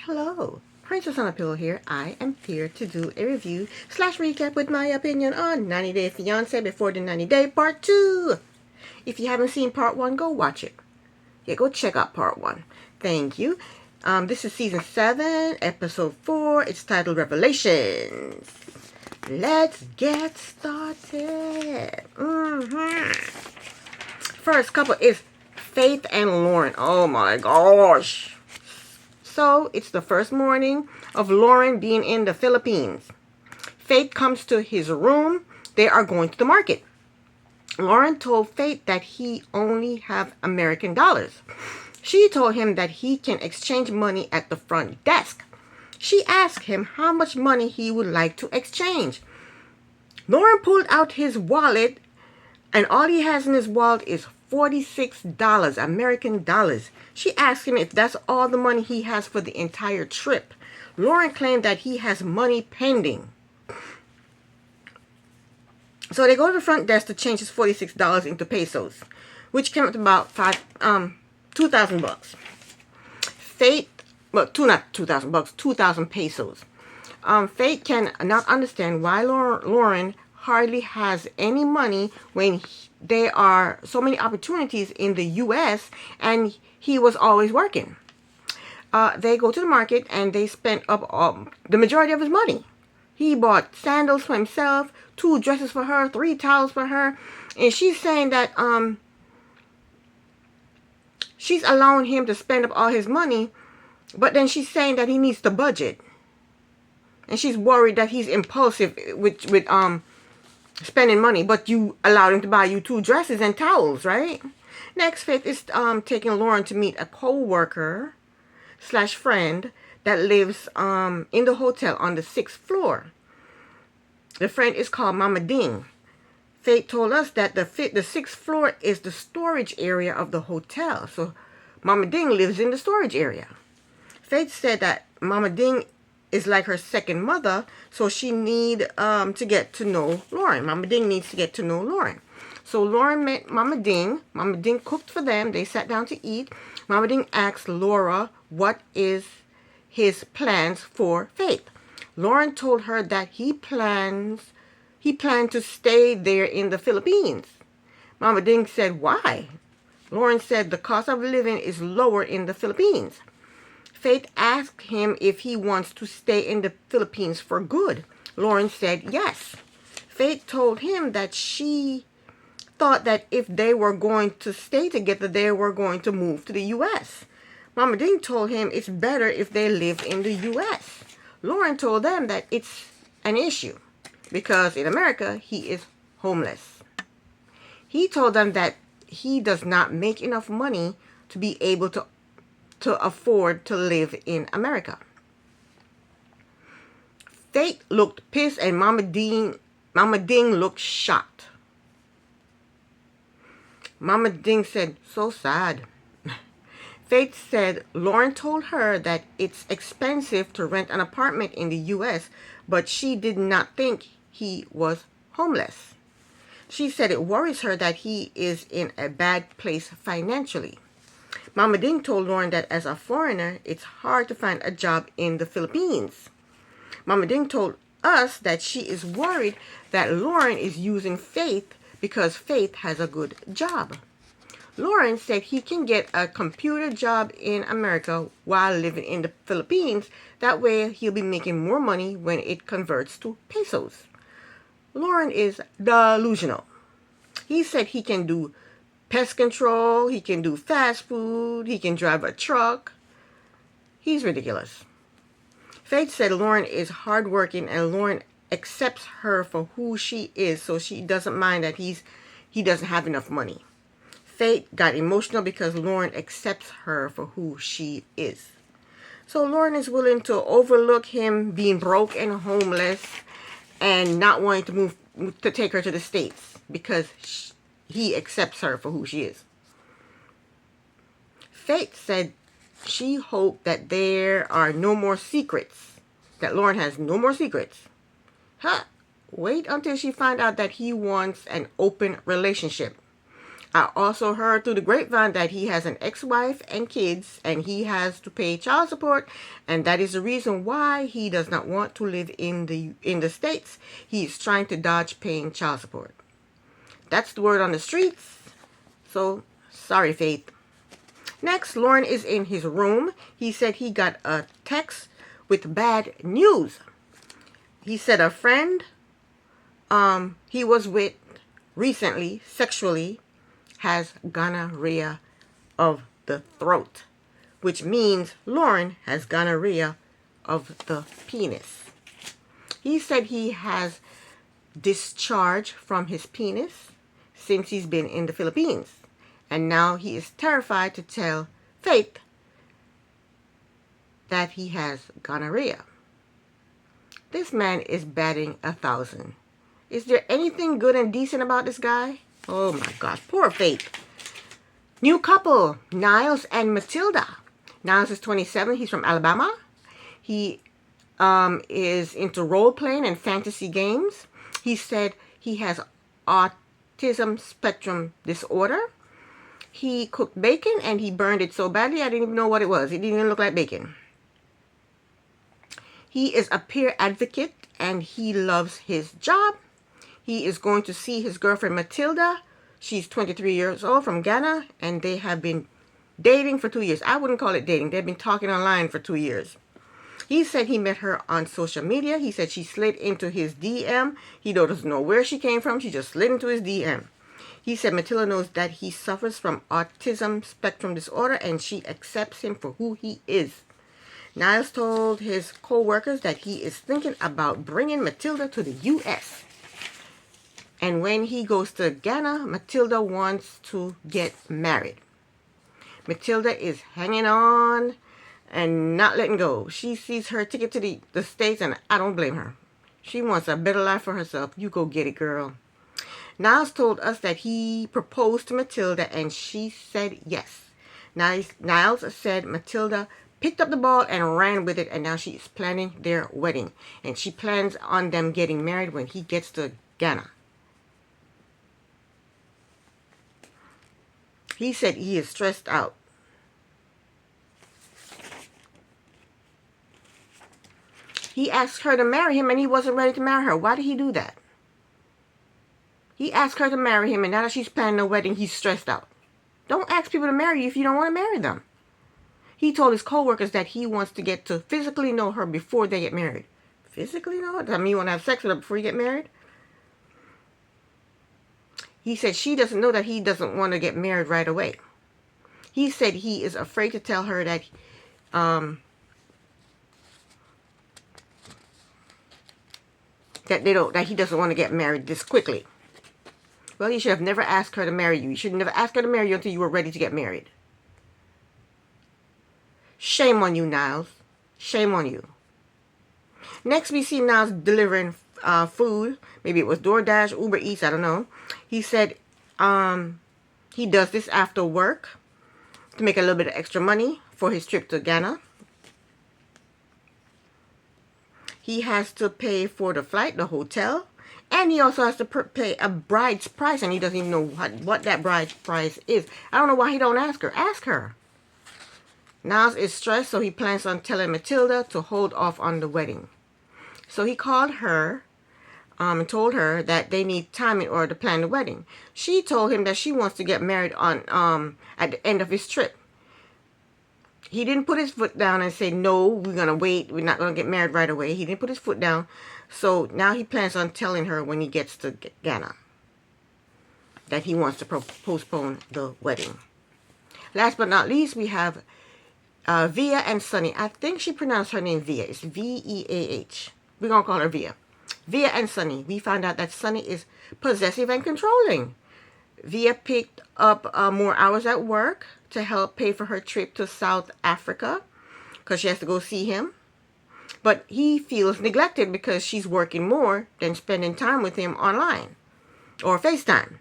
Hello, Princess on a Pillow here. I am here to do a review / recap with my opinion on 90 Day Fiance Before the 90 Day Part 2. If you haven't seen Part 1, go watch it. Yeah, go check out Part 1. Thank you. This is Season 7, Episode 4. It's titled Revelations. Let's get started. First couple is Faith and Lauren. Oh my gosh. So, it's the first morning of Lauren being in the Philippines. Faith comes to his room. They are going to the market. Lauren told Faith that he only have American dollars. She told him that he can exchange money at the front desk. She asked him how much money he would like to exchange. Lauren pulled out his wallet, and all he has in his wallet is $46 American dollars. She asked him if that's all the money he has for the entire trip. Lauren claimed that he has money pending. So they go to the front desk to change his $46 into pesos, which came up to about 2,000 bucks. Faith, well, not 2,000 bucks, 2,000 pesos. Faith can not understand why Lauren hardly has any money when there are so many opportunities in the U.S. and he was always working. They go to the market and they spent up the majority of his money. He bought sandals for himself, 2 dresses for her, 3 towels for her, and she's saying that she's allowing him to spend up all his money, but then she's saying that he needs to budget, and she's worried that he's impulsive with spending money. But you allowed him to buy you 2 dresses and towels, right? Next, Faith is taking Lauren to meet a co-worker / friend that lives in the hotel on the 6th floor. The friend is called Mama Ding. Faith told us that the 6th floor is the storage area of the hotel. So Mama Ding lives in the storage area. Faith said that Mama Ding is like her second mother, so she need to get to know Lauren. Mama Ding needs to get to know Lauren. So Lauren met Mama Ding. Mama Ding cooked for them. They sat down to eat. Mama Ding asked Laura what is his plans for Faith. Lauren told her that he planned to stay there in the Philippines. Mama Ding said, why? Lauren said the cost of living is lower in the Philippines. Faith asked him if he wants to stay in the Philippines for good. Lauren said yes. Faith told him that she thought that if they were going to stay together, they were going to move to the U.S. Mama Ding told him it's better if they live in the U.S. Lauren told them that it's an issue because in America, he is homeless. He told them that he does not make enough money to be able to afford to live in America. Faith looked pissed and Mama Ding looked shocked. Mama Ding said, so sad. Faith said Lauren told her that it's expensive to rent an apartment in the U.S., but she did not think he was homeless. She said it worries her that he is in a bad place financially. Mama Ding told Lauren that as a foreigner, it's hard to find a job in the Philippines. Mama Ding told us that she is worried that Lauren is using Faith because Faith has a good job. Lauren said he can get a computer job in America while living in the Philippines. That way he'll be making more money when it converts to pesos. Lauren is delusional. He said he can do pest control, he can do fast food, he can drive a truck. He's ridiculous. Faith said Lauren is hardworking and Lauren accepts her for who she is, so she doesn't mind that he doesn't have enough money. Faith got emotional because Lauren accepts her for who she is. So Lauren is willing to overlook him being broke and homeless and not wanting to move to take her to the States because he accepts her for who she is. Faith said she hoped that there are no more secrets, that Lauren has no more secrets. Wait until she finds out that he wants an open relationship. I also heard through the grapevine that he has an ex-wife and kids, and he has to pay child support, and that is the reason why he does not want to live in the States. He is trying to dodge paying child support. That's the word on the streets. So, sorry, Faith. Next, Lauren is in his room. He said he got a text with bad news. He said a friend he was with recently, sexually, has gonorrhea of the throat, which means Lauren has gonorrhea of the penis. He said he has discharge from his penis since he's been in the Philippines, and now he is terrified to tell Faith that he has gonorrhea. This man is batting 1,000. Is there anything good and decent about this guy? Oh my gosh, poor Faith. New couple, Niles and Matilda. Niles is 27. He's from Alabama. He is into role-playing and fantasy games. He said he has autism spectrum disorder. He cooked bacon and he burned it so badly I didn't even know what it was. It didn't even look like bacon. He is a peer advocate and he loves his job. He is going to see his girlfriend Matilda. She's 23 years old from Ghana, and they have been dating for 2 years. I wouldn't call it dating. They've been talking online for 2 years. He said he met her on social media. He said she slid into his DM. He doesn't know where she came from. She just slid into his DM. He said Matilda knows that he suffers from autism spectrum disorder, and she accepts him for who he is. Niles told his co-workers that he is thinking about bringing Matilda to the U.S. And when he goes to Ghana, Matilda wants to get married. Matilda is hanging on and not letting go. She sees her ticket to the States, and I don't blame her. She wants a better life for herself. You go get it, girl. Niles told us that he proposed to Matilda, and she said yes. Niles said Matilda picked up the ball and ran with it, and now she is planning their wedding. And she plans on them getting married when he gets to Ghana. He said he is stressed out. He asked her to marry him and he wasn't ready to marry her. Why did he do that? He asked her to marry him, and now that she's planning a wedding, he's stressed out. Don't ask people to marry you if you don't want to marry them. He told his co-workers that he wants to get to physically know her before they get married. Physically know her? Does that mean you want to have sex with her before you get married? He said she doesn't know that he doesn't want to get married right away. He said he is afraid to tell her that that he doesn't want to get married this quickly. Well, you should have never asked her to marry you. You should never ask her to marry you until you were ready to get married. Shame on you, Niles. Shame on you. Next, we see Niles delivering food. Maybe it was DoorDash, Uber Eats, I don't know. He said he does this after work to make a little bit of extra money for his trip to Ghana. He has to pay for the flight, the hotel, and he also has to pay a bride's price, and he doesn't even know what that bride's price is. I don't know why he don't ask her. Ask her. Niles is stressed, so he plans on telling Matilda to hold off on the wedding. So he called her and told her that they need time in order to plan the wedding. She told him that she wants to get married on at the end of his trip. He didn't put his foot down and say, no, we're going to wait. We're not going to get married right away. He didn't put his foot down. So now he plans on telling her when he gets to Ghana that he wants to postpone the wedding. Last but not least, we have Via and Sunny. I think she pronounced her name Via. It's V-E-A-H. We're going to call her Via. Via and Sunny. We found out that Sunny is possessive and controlling. Via picked up more hours at work to help pay for her trip to South Africa because she has to go see him. But he feels neglected because she's working more than spending time with him online or FaceTime.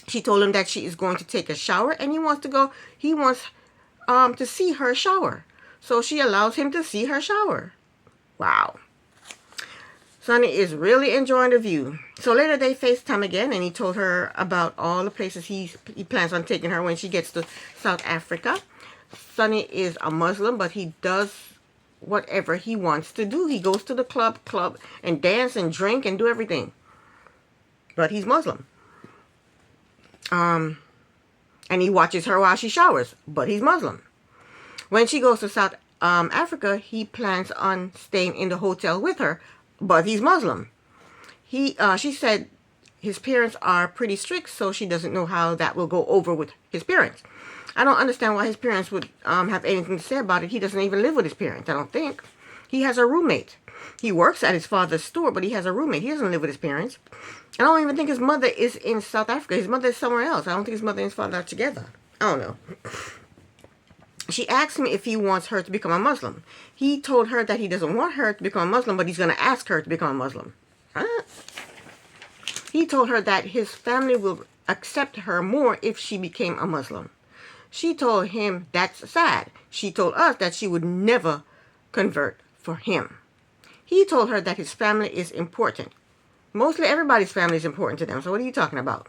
She told him that she is going to take a shower and he wants to see her shower. So she allows him to see her shower. Wow. Sonny is really enjoying the view. So later they FaceTime again, and he told her about all the places he plans on taking her when she gets to South Africa. Sonny is a Muslim, but he does whatever he wants to do. He goes to the club and dance and drink and do everything. But he's Muslim. And he watches her while she showers, but he's Muslim. When she goes to South Africa, he plans on staying in the hotel with her, but he's Muslim. She said his parents are pretty strict, so she doesn't know how that will go over with his parents. I don't understand why his parents would have anything to say about it. He doesn't even live with his parents, I don't think. He has a roommate. He works at his father's store, but he has a roommate. He doesn't live with his parents. I don't even think his mother is in South Africa. His mother is somewhere else. I don't think his mother and his father are together. I don't know. She asked him if he wants her to become a Muslim. He told her that he doesn't want her to become a Muslim, but he's going to ask her to become a Muslim. Huh? He told her that his family will accept her more if she became a Muslim. She told him that's sad. She told us that she would never convert for him. He told her that his family is important. Mostly everybody's family is important to them. So what are you talking about?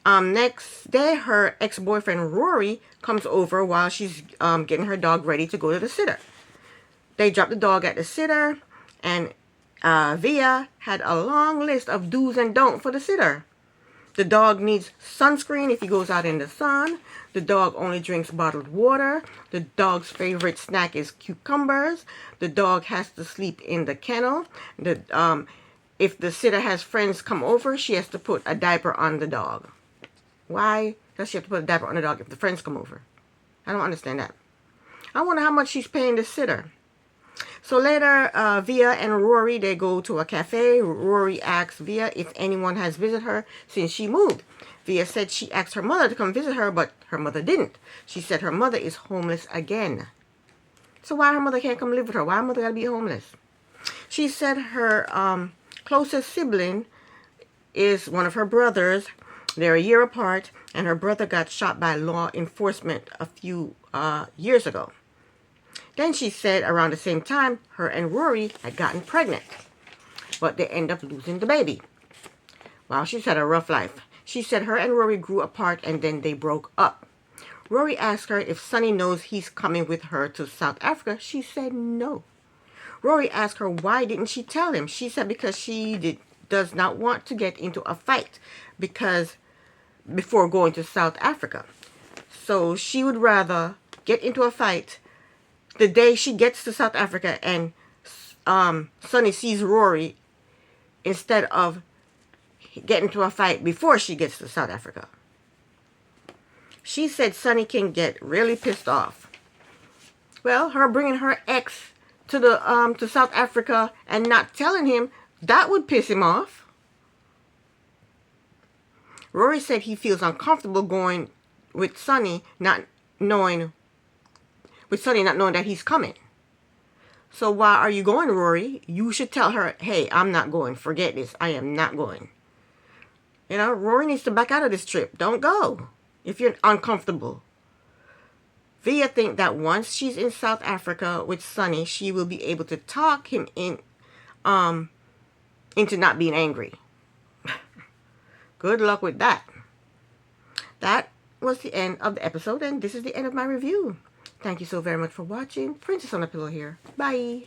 Next day, her ex-boyfriend Rory comes over while she's getting her dog ready to go to the sitter. They drop the dog at the sitter, and Via had a long list of do's and don'ts for the sitter. The dog needs sunscreen if he goes out in the sun. The dog only drinks bottled water. The dog's favorite snack is cucumbers. The dog has to sleep in the kennel. If the sitter has friends come over, she has to put a diaper on the dog. Why does she have to put a diaper on the dog if the friends come over? I don't understand that. I wonder how much she's paying the sitter. So later, Via and Rory, they go to a cafe. Rory asks Via if anyone has visited her since she moved. Via said she asked her mother to come visit her, but her mother didn't. She said her mother is homeless again. So why her mother can't come live with her? Why her mother gotta be homeless? She said her closest sibling is one of her brothers. They're a year apart, and her brother got shot by law enforcement a few years ago. Then she said around the same time, her and Rory had gotten pregnant, but they end up losing the baby. Wow, she's had a rough life. She said her and Rory grew apart and then they broke up. Rory asked her if Sonny knows he's coming with her to South Africa. She said no. Rory asked her why didn't she tell him. She said because she does not want to get into a fight before going to South Africa. So she would rather get into a fight the day she gets to South Africa and Sonny sees Rory instead of getting into a fight before she gets to South Africa. She said Sonny can get really pissed off. Well, her bringing her ex to South Africa and not telling him, that would piss him off. Rory said he feels uncomfortable going with Sonny, not knowing that he's coming. So why are you going, Rory? You should tell her, hey, I'm not going. Forget this. I am not going. You know, Rory needs to back out of this trip. Don't go if you're uncomfortable. Via thinks that once she's in South Africa with Sonny, she will be able to talk him into not being angry. Good luck with that. That was the end of the episode, and this is the end of my review. Thank you so very much for watching. Princess on a Pillow here. Bye.